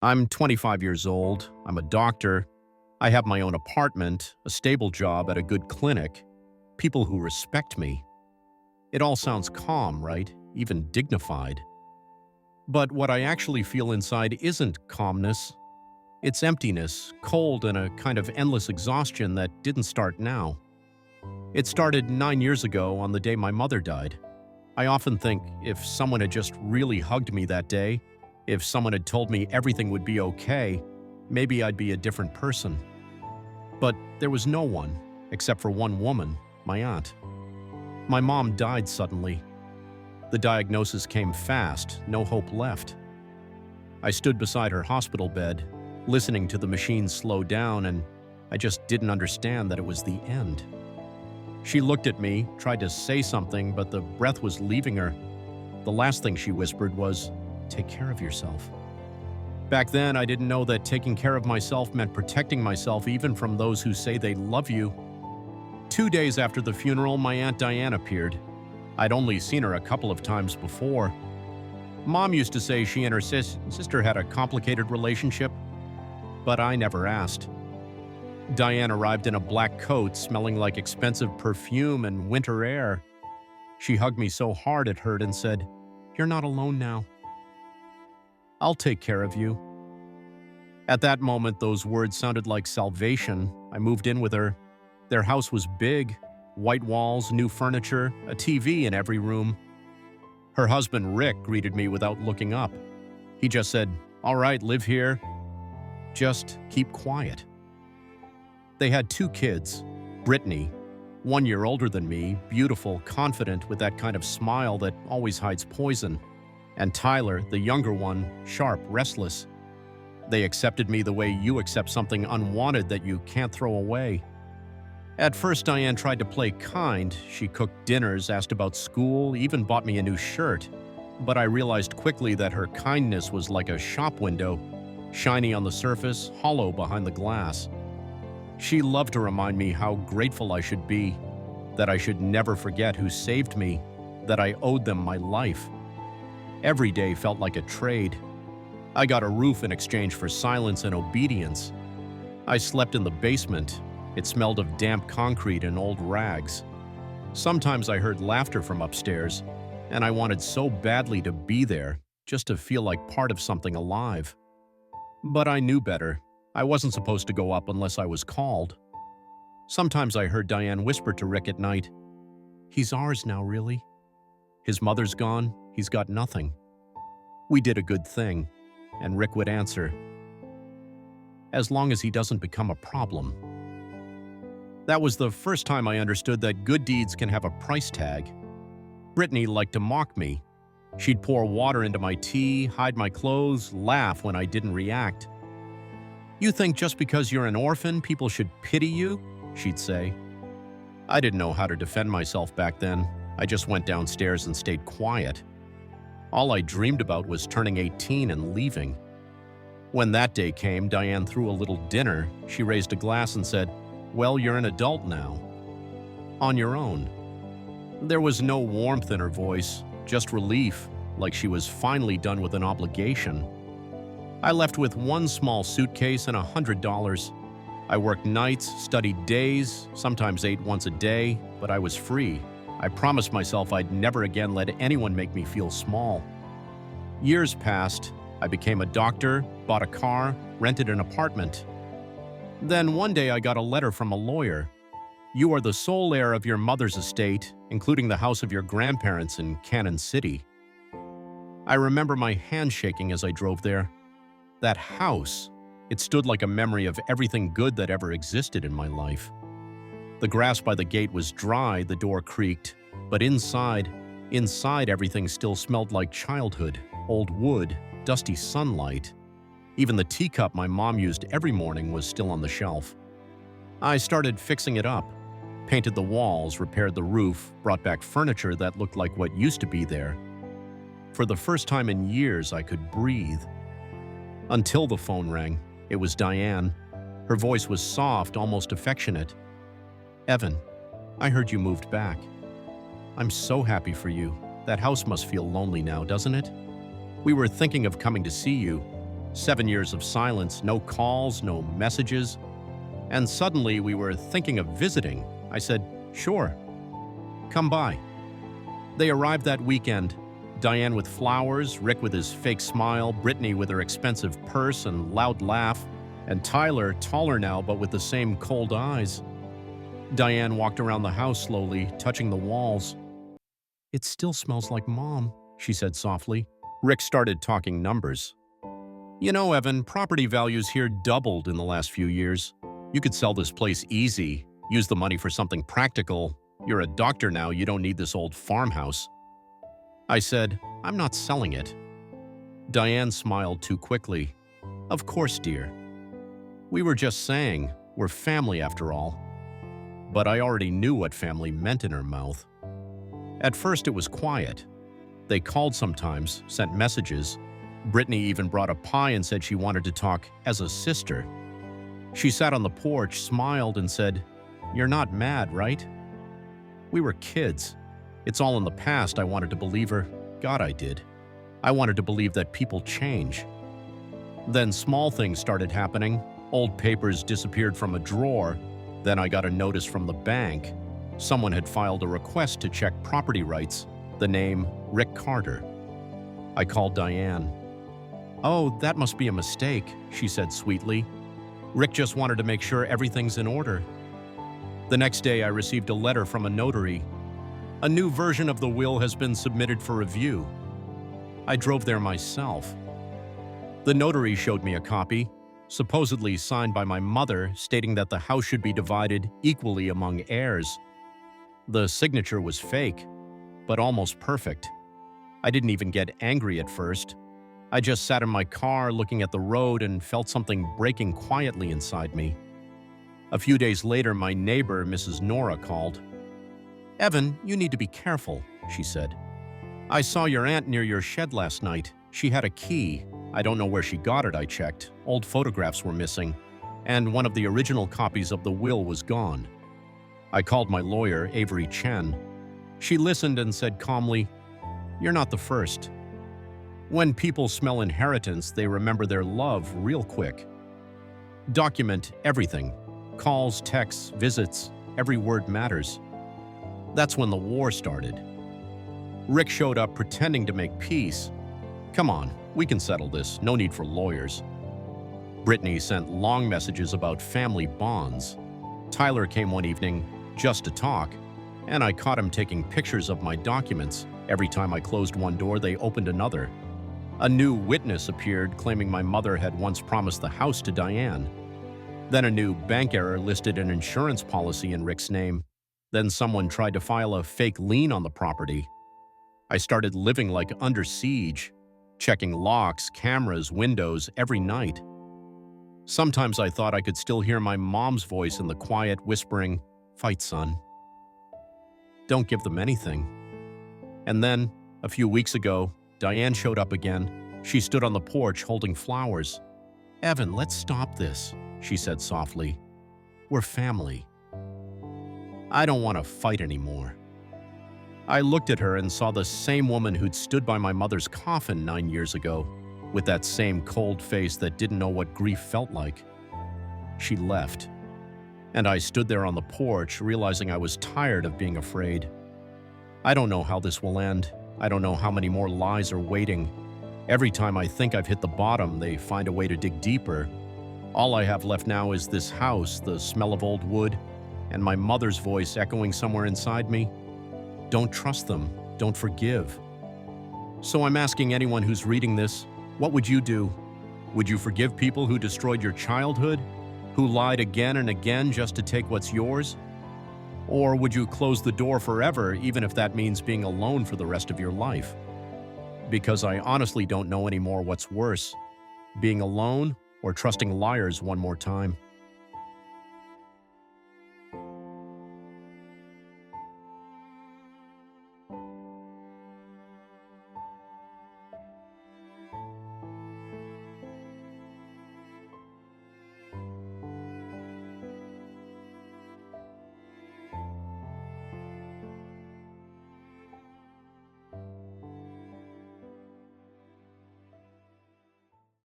I'm 25 years old. I'm a doctor. I have my own apartment, a stable job at a good clinic, people who respect me. It all sounds calm, right? Even dignified. But what I actually feel inside isn't calmness. It's emptiness, cold, and a kind of endless exhaustion that didn't start now. It started 9 years ago on the day my mother died. I often think if someone had just really hugged me that day, if someone had told me everything would be okay, maybe I'd be a different person. But there was no one, except for one woman, my aunt. My mom died suddenly. The diagnosis came fast, no hope left. I stood beside her hospital bed, listening to the machines slow down, and I just didn't understand that it was the end. She looked at me, tried to say something, but the breath was leaving her. The last thing she whispered was, "Take care of yourself." Back then, I didn't know that taking care of myself meant protecting myself even from those who say they love you. 2 days after the funeral, my Aunt Diane appeared. I'd only seen her a couple of times before. Mom used to say she and her sister had a complicated relationship, but I never asked. Diane arrived in a black coat, smelling like expensive perfume and winter air. She hugged me so hard it hurt and said, "You're not alone now. I'll take care of you." At that moment, those words sounded like salvation. I moved in with her. Their house was big, white walls, new furniture, a TV in every room. Her husband, Rick, greeted me without looking up. He just said, "All right, live here. Just keep quiet." They had 2 kids, Brittany, 1 year older than me, beautiful, confident, with that kind of smile that always hides poison, and Tyler, the younger one, sharp, restless. They accepted me the way you accept something unwanted that you can't throw away. At first, Diane tried to play kind. She cooked dinners, asked about school, even bought me a new shirt. But I realized quickly that her kindness was like a shop window, shiny on the surface, hollow behind the glass. She loved to remind me how grateful I should be, that I should never forget who saved me, that I owed them my life. Every day felt like a trade. I got a roof in exchange for silence and obedience. I slept in the basement. It smelled of damp concrete and old rags. Sometimes I heard laughter from upstairs, and I wanted so badly to be there, just to feel like part of something alive. But I knew better. I wasn't supposed to go up unless I was called. Sometimes I heard Diane whisper to Rick at night, "He's ours now, really? His mother's gone, he's got nothing. We did a good thing." And Rick would answer, "As long as he doesn't become a problem." That was the first time I understood that good deeds can have a price tag. Brittany liked to mock me. She'd pour water into my tea, hide my clothes, laugh when I didn't react. "You think just because you're an orphan, people should pity you?" she'd say. I didn't know how to defend myself back then. I just went downstairs and stayed quiet. All I dreamed about was turning 18 and leaving. When that day came, Diane threw a little dinner. She raised a glass and said, "Well, you're an adult now. On your own." There was no warmth in her voice, just relief, like she was finally done with an obligation. I left with 1 small suitcase and $100. I worked nights, studied days, sometimes ate once a day, but I was free. I promised myself I'd never again let anyone make me feel small. Years passed. I became a doctor, bought a car, rented an apartment. Then one day I got a letter from a lawyer. "You are the sole heir of your mother's estate, including the house of your grandparents in Cannon City." I remember my hand shaking as I drove there. That house, it stood like a memory of everything good that ever existed in my life. The grass by the gate was dry, the door creaked, but inside everything still smelled like childhood, old wood, dusty sunlight. Even the teacup my mom used every morning was still on the shelf. I started fixing it up, painted the walls, repaired the roof, brought back furniture that looked like what used to be there. For the first time in years, I could breathe. Until the phone rang. It was Diane. Her voice was soft, almost affectionate. "Evan, I heard you moved back. I'm so happy for you. That house must feel lonely now, doesn't it? We were thinking of coming to see you. 7 years of silence, no calls, no messages. And suddenly we were thinking of visiting. I said, "Sure, come by." They arrived that weekend. Diane with flowers, Rick with his fake smile, Brittany with her expensive purse and loud laugh, and Tyler, taller now but with the same cold eyes. Diane walked around the house slowly, touching the walls. "It still smells like Mom," she said softly. Rick started talking numbers. "You know, Evan, property values here doubled in the last few years. You could sell this place easy, use the money for something practical. You're a doctor now, you don't need this old farmhouse." I said, "I'm not selling it." Diane smiled too quickly. "Of course, dear. We were just saying, we're family after all." But I already knew what family meant in her mouth. At first it was quiet. They called sometimes, sent messages. Brittany even brought a pie and said she wanted to talk as a sister. She sat on the porch, smiled, and said, "You're not mad, right?" We were kids. It's all in the past. I wanted to believe her. God, I did. I wanted to believe that people change. Then small things started happening. Old papers disappeared from a drawer. Then I got a notice from the bank. Someone had filed a request to check property rights. The name, Rick Carter. I called Diane. "Oh, that must be a mistake," she said sweetly. "Rick just wanted to make sure everything's in order." The next day I received a letter from a notary. "A new version of the will has been submitted for review." I drove there myself. The notary showed me a copy, supposedly signed by my mother, stating that the house should be divided equally among heirs. The signature was fake, but almost perfect. I didn't even get angry at first. I just sat in my car looking at the road and felt something breaking quietly inside me. A few days later, my neighbor, Mrs. Nora, called. "Evan, you need to be careful," she said. "I saw your aunt near your shed last night. She had a key. I don't know where she got it, I checked. Old photographs were missing, and one of the original copies of the will was gone." I called my lawyer, Avery Chen. She listened and said calmly, "You're not the first. When people smell inheritance, they remember their love real quick. Document everything. Calls, texts, visits, every word matters." That's when the war started. Rick showed up pretending to make peace. "Come on, we can settle this, no need for lawyers." Brittany sent long messages about family bonds. Tyler came one evening just to talk, and I caught him taking pictures of my documents. Every time I closed one door, they opened another. A new witness appeared claiming my mother had once promised the house to Diane. Then a new bank error listed an insurance policy in Rick's name. Then someone tried to file a fake lien on the property. I started living like under siege, checking locks, cameras, windows every night. Sometimes I thought I could still hear my mom's voice in the quiet, whispering, "Fight, son. Don't give them anything." And then, a few weeks ago, Diane showed up again. She stood on the porch holding flowers. "Evan, let's stop this," she said softly. "We're family. I don't want to fight anymore." I looked at her and saw the same woman who'd stood by my mother's coffin 9 years ago, with that same cold face that didn't know what grief felt like. She left, and I stood there on the porch, realizing I was tired of being afraid. I don't know how this will end. I don't know how many more lies are waiting. Every time I think I've hit the bottom, they find a way to dig deeper. All I have left now is this house, the smell of old wood, and my mother's voice echoing somewhere inside me. Don't trust them. Don't forgive. So I'm asking anyone who's reading this, what would you do? Would you forgive people who destroyed your childhood? Who lied again and again just to take what's yours? Or would you close the door forever, even if that means being alone for the rest of your life? Because I honestly don't know anymore what's worse, being alone or trusting liars one more time.